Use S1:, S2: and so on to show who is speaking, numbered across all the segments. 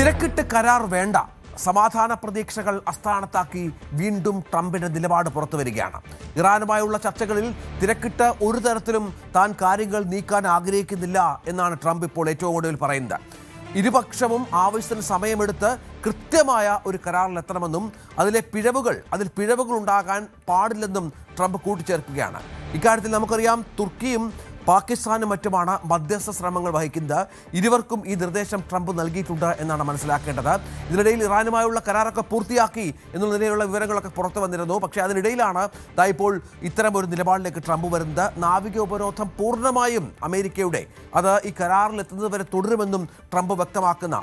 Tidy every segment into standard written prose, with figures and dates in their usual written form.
S1: തിരക്കിട്ട് കരാർ വേണ്ട, സമാധാന പ്രതീക്ഷകൾ അസ്ഥാനത്താക്കി വീണ്ടും ട്രംപിന്റെ നിലപാട് പുറത്തുവരികയാണ്. ഇറാനുമായുള്ള ചർച്ചകളിൽ തിരക്കിട്ട് ഒരു തരത്തിലും താൻ കാര്യങ്ങൾ നീക്കാൻ ആഗ്രഹിക്കുന്നില്ല എന്നാണ് ട്രംപ് ഇപ്പോൾ ഏറ്റവും ഒടുവിൽ പറയുന്നത്. ഇരുപക്ഷവും ആവശ്യത്തിന് സമയമെടുത്ത് കൃത്യമായ ഒരു കരാറിലെത്തണമെന്നും അതിൽ പിഴവുകൾ ഉണ്ടാകാൻ പാടില്ലെന്നും ട്രംപ് കൂട്ടിച്ചേർക്കുകയാണ്. ഇക്കാര്യത്തിൽ നമുക്കറിയാം, തുർക്കിയും പാകിസ്ഥാനും മറ്റുമാണ് മധ്യസ്ഥ ശ്രമങ്ങൾ വഹിക്കുന്നത്. ഇരുവർക്കും ഈ നിർദ്ദേശം ട്രംപ് നൽകിയിട്ടുണ്ട് എന്നാണ് മനസ്സിലാക്കേണ്ടത്. ഇതിനിടയിൽ ഇറാനുമായുള്ള കരാറൊക്കെ പൂർത്തിയാക്കി എന്നുള്ള നിലയിലുള്ള വിവരങ്ങളൊക്കെ പുറത്തു വന്നിരുന്നു. പക്ഷേ അതിനിടയിലാണ് ഇപ്പോൾ ഇത്തരം ഒരു നിലപാടിലേക്ക് ട്രംപ് വരുന്നത്. നാവിക ഉപരോധം പൂർണ്ണമായും അമേരിക്കയുടെ അത് ഈ കരാറിലെത്തുന്നത് വരെ തുടരുമെന്നും ട്രംപ്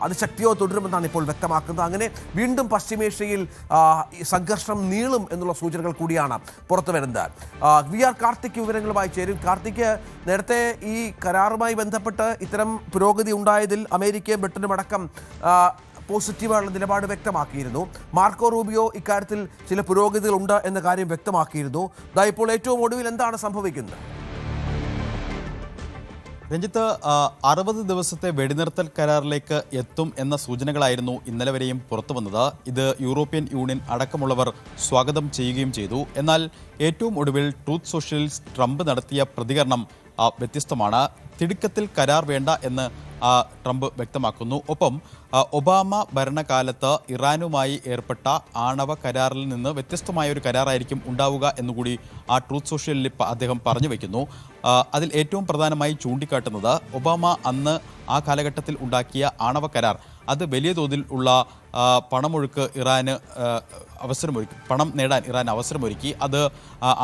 S1: അത് ശക്തിയോ തുടരുമെന്നാണ് ഇപ്പോൾ വ്യക്തമാക്കുന്നത്. അങ്ങനെ വീണ്ടും പശ്ചിമേഷ്യയിൽ സംഘർഷം നീളും എന്നുള്ള സൂചനകൾ കൂടിയാണ് പുറത്തു വരുന്നത്. വി ആർ കാർത്തിക് വിവരങ്ങളുമായി ചേരും. കാർത്തിക്, നേരത്തെ ഈ കരാറുമായി ബന്ധപ്പെട്ട് ഇത്തരം പുരോഗതി ഉണ്ടായതിൽ അമേരിക്കയും ബ്രിട്ടനും അടക്കം പോസിറ്റീവായുള്ള നിലപാട് വ്യക്തമാക്കിയിരുന്നു. മാർക്കോ റൂബിയോ ഇക്കാര്യത്തിൽ ചില പുരോഗതികളുണ്ട് എന്ന കാര്യം വ്യക്തമാക്കിയിരുന്നു. ഇപ്പോൾ ഏറ്റവും ഒടുവിൽ എന്താണ് സംഭവിക്കുന്നത്?
S2: രഞ്ജിത്ത്, 60 ദിവസത്തെ വെടിനിർത്തൽ കരാറിലേക്ക് എത്തും എന്ന സൂചനകളായിരുന്നു ഇന്നലെ വരെയും പുറത്തു വന്നത്. ഇത് യൂറോപ്യൻ യൂണിയൻ അടക്കമുള്ളവർ സ്വാഗതം ചെയ്യുകയും ചെയ്തു. എന്നാൽ ഏറ്റവും ഒടുവിൽ ട്രൂത്ത് സോഷ്യലിൽ ട്രംപ് നടത്തിയ പ്രതികരണം വ്യത്യസ്തമാണ്. തിടുക്കത്തിൽ കരാർ വേണ്ട എന്ന് ട്രംപ് വ്യക്തമാക്കുന്നു. ഒപ്പം ഒബാമ ഭരണകാലത്ത് ഇറാനുമായി ഏർപ്പെട്ട ആണവ കരാറിൽ നിന്ന് വ്യത്യസ്തമായ ഒരു കരാറായിരിക്കും ഉണ്ടാവുക എന്നുകൂടി ട്രൂത്ത് സോഷ്യലിൽ അദ്ദേഹം പറഞ്ഞു വയ്ക്കുന്നു. അതിൽ ഏറ്റവും പ്രധാനമായി ചൂണ്ടിക്കാട്ടുന്നത് ഒബാമ അന്ന് ആ കാലഘട്ടത്തിൽ ഉണ്ടാക്കിയ ആണവ കരാർ അത് വലിയ തോതിൽ ഉള്ള പണമൊഴുക്ക് ഇറാന് അവസരമൊരുക്കി, പണം നേടാൻ ഇറാൻ അവസരമൊരുക്കി, അത്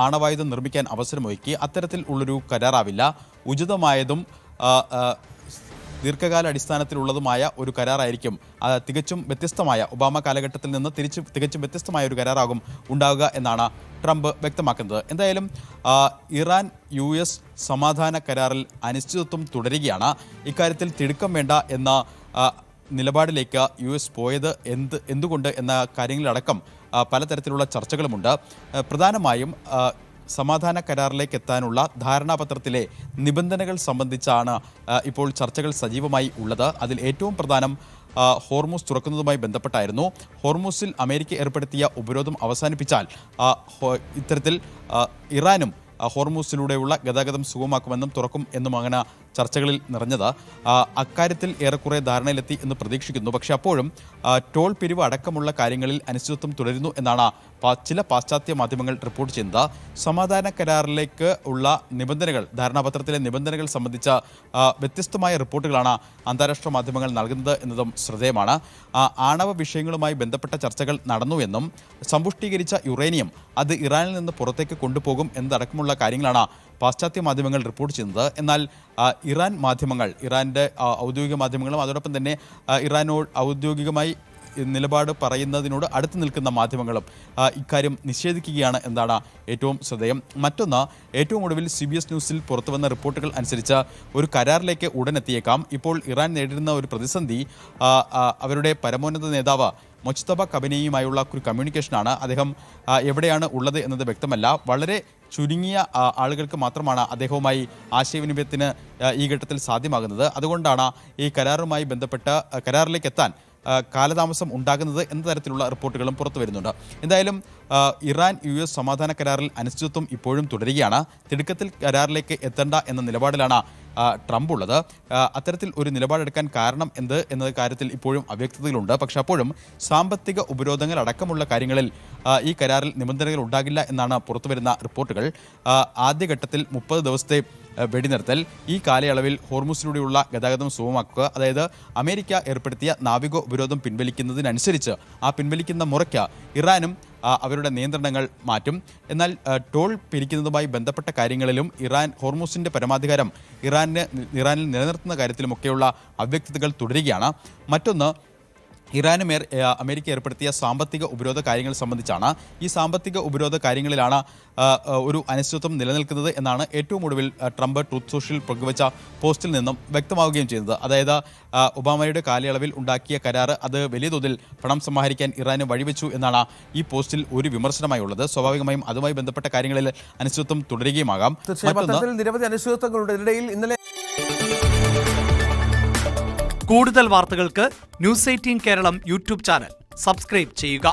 S2: ആണവായുധം നിർമ്മിക്കാൻ അവസരമൊരുക്കി. അത്തരത്തിൽ ഉള്ളൊരു കരാറാവില്ല. ഉചിതമായതും ദീർഘകാല അടിസ്ഥാനത്തിലുള്ളതുമായ ഒരു കരാറായിരിക്കും. തികച്ചും വ്യത്യസ്തമായ, ഒബാമ കാലഘട്ടത്തിൽ നിന്ന് തികച്ചും വ്യത്യസ്തമായ ഒരു കരാറാകും ഉണ്ടാവുക എന്നാണ് ട്രംപ് വ്യക്തമാക്കുന്നത്. എന്തായാലും ഇറാൻ US സമാധാന കരാറിൽ അനിശ്ചിതത്വം തുടരുകയാണ്. ഇക്കാര്യത്തിൽ തിടുക്കം വേണ്ട എന്ന നിലപാടിലേക്ക് US പോയത് എന്തുകൊണ്ട് എന്ന കാര്യങ്ങളിലടക്കം പലതരത്തിലുള്ള ചർച്ചകളുമുണ്ട്. പ്രധാനമായും സമാധാന കരാറിലേക്ക് എത്താനുള്ള ധാരണാപത്രത്തിലെ നിബന്ധനകൾ സംബന്ധിച്ചാണ് ഇപ്പോൾ ചർച്ചകൾ സജീവമായി ഉള്ളത്. അതിൽ ഏറ്റവും പ്രധാനം ഹോർമൂസ് തുറക്കുന്നതുമായി ബന്ധപ്പെട്ടായിരുന്നു. ഹോർമൂസിൽ അമേരിക്ക ഏർപ്പെടുത്തിയ ഉപരോധം അവസാനിപ്പിച്ചാൽ ഇത്തരത്തിൽ ഇറാനും ഹോർമൂസിലൂടെയുള്ള ഗതാഗതം സുഗമമാക്കുമെന്നും തുറക്കും എന്നും അങ്ങനെ ചർച്ചകളിൽ നിറഞ്ഞത്. അക്കാര്യത്തിൽ ഏറെക്കുറെ ധാരണയിലെത്തി എന്ന് പ്രതീക്ഷിക്കുന്നു. പക്ഷേ അപ്പോഴും ടോൾ പിരിവ് അടക്കമുള്ള കാര്യങ്ങളിൽ അനിശ്ചിതത്വം തുടരുന്നു എന്നാണ് ചില പാശ്ചാത്യ മാധ്യമങ്ങൾ റിപ്പോർട്ട് ചെയ്യുന്നത്. സമാധാന കരാറിലേക്ക് ഉള്ള നിബന്ധനകൾ, ധാരണാപത്രത്തിലെ നിബന്ധനകൾ സംബന്ധിച്ച വ്യത്യസ്തമായ റിപ്പോർട്ടുകളാണ് അന്താരാഷ്ട്ര മാധ്യമങ്ങൾ നൽകുന്നത് എന്നതും ശ്രദ്ധേയമാണ്. ആണവ വിഷയങ്ങളുമായി ബന്ധപ്പെട്ട ചർച്ചകൾ നടന്നുവെന്നും സമ്പുഷ്ടീകരിച്ച യുറേനിയം അത് ഇറാനിൽ നിന്ന് പുറത്തേക്ക് കൊണ്ടുപോകും എന്നതടക്കമുള്ള കാര്യങ്ങളാണ് പാശ്ചാത്യ മാധ്യമങ്ങൾ റിപ്പോർട്ട് ചെയ്യുന്നത്. എന്നാൽ ഇറാൻ മാധ്യമങ്ങൾ, ഇറാൻ്റെ ഔദ്യോഗിക മാധ്യമങ്ങളും അതോടൊപ്പം തന്നെ ഇറാനോട് ഔദ്യോഗികമായി നിലപാട് പറയുന്നതിനോട് അടുത്ത് നിൽക്കുന്ന മാധ്യമങ്ങളും ഇക്കാര്യം നിഷേധിക്കുകയാണ് എന്നാണ് ഏറ്റവും ശ്രദ്ധേയം. മറ്റൊന്ന്, ഏറ്റവും ഒടുവിൽ CBS ന്യൂസിൽ പുറത്തു വന്ന റിപ്പോർട്ടുകൾ അനുസരിച്ച് ഒരു കരാറിലേക്ക് ഉടനെത്തിയേക്കാം. ഇപ്പോൾ ഇറാൻ നേരിടുന്ന ഒരു പ്രതിസന്ധി അവരുടെ പരമോന്നത നേതാവ് മൊജ്തബ കബനിയുമായുള്ള ഒരു കമ്മ്യൂണിക്കേഷനാണ്. അദ്ദേഹം എവിടെയാണ് ഉള്ളത് എന്നത് വ്യക്തമല്ല. വളരെ ചുരുങ്ങിയ ആളുകൾക്ക് മാത്രമാണ് അദ്ദേഹവുമായി ആശയവിനിമയത്തിന് ഈ ഘട്ടത്തിൽ സാധ്യമാകുന്നത്. അതുകൊണ്ടാണ് ഈ കരാറുമായി ബന്ധപ്പെട്ട് കരാറിലേക്ക് എത്താൻ കാലതാമസം ഉണ്ടാകുന്നത് എന്ന തരത്തിലുള്ള റിപ്പോർട്ടുകളും പുറത്തു വരുന്നുണ്ട്. എന്തായാലും ഇറാൻ US സമാധാന കരാറിൽ അനിശ്ചിതത്വം ഇപ്പോഴും തുടരുകയാണ്. തിടുക്കത്തിൽ കരാറിലേക്ക് എത്തേണ്ട എന്ന നിലപാടിലാണ് ട്രംപ് ഉള്ളത്. അത്തരത്തിൽ ഒരു നിലപാടെടുക്കാൻ കാരണം എന്ന കാര്യത്തിൽ ഇപ്പോഴും അവ്യക്തതകളുണ്ട്. പക്ഷെ അപ്പോഴും സാമ്പത്തിക ഉപരോധങ്ങൾ അടക്കമുള്ള കാര്യങ്ങളിൽ ഈ കരാറിൽ നിബന്ധനകൾ ഉണ്ടാകില്ല എന്നാണ് പുറത്തുവരുന്ന റിപ്പോർട്ടുകൾ. ആദ്യഘട്ടത്തിൽ 30 ദിവസത്തെ വെടിനിർത്തൽ, ഈ കാലയളവിൽ ഹോർമൂസിലൂടെയുള്ള ഗതാഗതം സുഗമമാക്കുക, അതായത് അമേരിക്ക ഏർപ്പെടുത്തിയ നാവിക ഉപരോധം പിൻവലിക്കുന്നതിനനുസരിച്ച് ആ പിൻവലിക്കുന്ന മുറയ്ക്ക് ഇറാനും അവരുടെ നിയന്ത്രണങ്ങൾ മാറ്റും. എന്നാൽ ടോൾ പിരിക്കുന്നതുമായി ബന്ധപ്പെട്ട കാര്യങ്ങളിലും ഹോർമൂസിൻ്റെ പരമാധികാരം ഇറാനിൽ നിലനിർത്തുന്ന കാര്യത്തിലുമൊക്കെയുള്ള അവ്യക്തതകൾ തുടരുകയാണ്. മറ്റൊന്ന്, ഇറാനുമേൽ അമേരിക്ക ഏർപ്പെടുത്തിയ സാമ്പത്തിക ഉപരോധ കാര്യങ്ങൾ സംബന്ധിച്ചാണ്. ഈ സാമ്പത്തിക ഉപരോധ കാര്യങ്ങളിലാണ് ഒരു അനിശ്ചിതത്വം നിലനിൽക്കുന്നത് എന്നാണ് ഏറ്റവും ഒടുവിൽ ട്രംപ് ട്രൂത്ത് സോഷ്യൽ പങ്കുവച്ച പോസ്റ്റിൽ നിന്നും വ്യക്തമാവുകയും ചെയ്യുന്നത്. അതായത് ഒബാമയുടെ കാലയളവിൽ ഉണ്ടാക്കിയ കരാർ അത് വലിയ തോതിൽ പണം സമാഹരിക്കാൻ ഇറാന് വഴിവെച്ചു എന്നാണ് ഈ പോസ്റ്റിൽ ഒരു വിമർശനമായി ഉള്ളത്. സ്വാഭാവികമായും അതുമായി ബന്ധപ്പെട്ട കാര്യങ്ങളിൽ അനിശ്ചിതത്വം തുടരുകയുമാകാം.
S1: നിരവധി അനിശ്ചിതത്വങ്ങളുണ്ട്. ഇതിനിടയിൽ ഇന്നലെ
S3: കൂടുതൽ വാർത്തകൾക്ക് news 18 Keralam YouTube channel subscribe ചെയ്യുക.